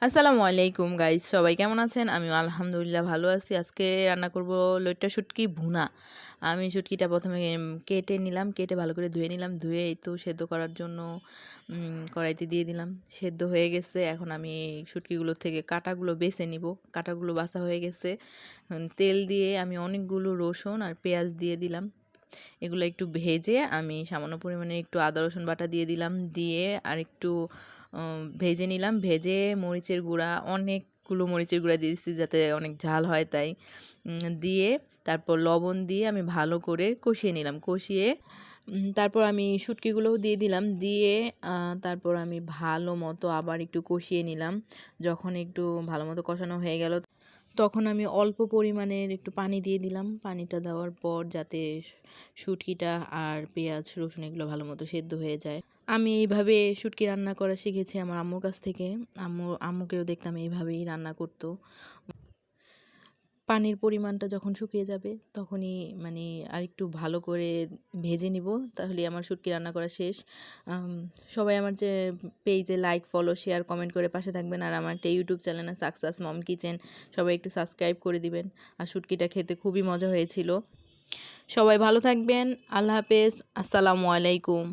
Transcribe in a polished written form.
আসসালামু আলাইকুম গাইস, সবাই কেমন আছেন? আমিও আলহামদুলিল্লাহ ভালো আছি। আজকে রান্না করব লইট্টা শুটকি ভুনা। আমি শুটকিটা প্রথমে কেটে নিলাম, কেটে ভালো করে ধুয়ে নিলাম। ধুয়ে এই তো সেদ্ধ করার জন্য কড়াইতে দিয়ে দিলাম। সেদ্ধ হয়ে গেছে। এখন আমি শুটকিগুলো থেকে কাঁটাগুলো বেছে নিব। কাঁটাগুলো বাছা হয়ে গেছে। তেল দিয়ে আমি অনেকগুলো রসুন আর পেঁয়াজ দিয়ে দিলাম। এগুলো একটু ভেজে আমি সামান্য পরিমাণে একটু আদা রসুন বাটা দিয়ে দিলাম। দিয়ে আর একটু ভেজে নিলাম। ভেজে মরিচের গুঁড়া, অনেকগুলো মরিচের গুঁড়া দিয়ে দিচ্ছি যাতে অনেক ঝাল হয় তাই। দিয়ে তারপর লবণ দিয়ে আমি ভালো করে কষিয়ে নিলাম। কষিয়ে তারপর আমি শুটকিগুলোও দিয়ে দিলাম। দিয়ে তারপর আমি ভালো মতো আবার একটু কষিয়ে নিলাম। যখন একটু ভালো মতো কষানো হয়ে গেল তখন আমি অল্প পরিমাণের একটু পানি দিয়ে দিলাম। পানিটা দেওয়ার পর যাতে শুটকিটা আর পেঁয়াজ রসুন এগুলো ভালো মতো সেদ্ধ হয়ে যায়। আমি এইভাবে শুটকি রান্না করা শিখেছি আমার আম্মুর কাছ থেকে। আম্মুকেও দেখতাম এইভাবেই রান্না করতো। পানির পরিমাণটা যখন শুকিয়ে যাবে তখনই মানে আরেকটু ভালো করে ভেজে নিব, তাহলেই আমার শুটকি রান্না করা শেষ। সবাই আমার যে পেজে লাইক ফলো শেয়ার কমেন্ট করে পাশে থাকবেন। আর আমার একটা ইউটিউব চ্যানেল আছে সাকসেস মম কিচেন, সবাই একটু সাবস্ক্রাইব করে দিবেন। আর শুটকিটা খেতে খুবই মজা হয়েছিল। সবাই ভালো থাকবেন। আল্লাহ হাফেজ। আসসালামু আলাইকুম।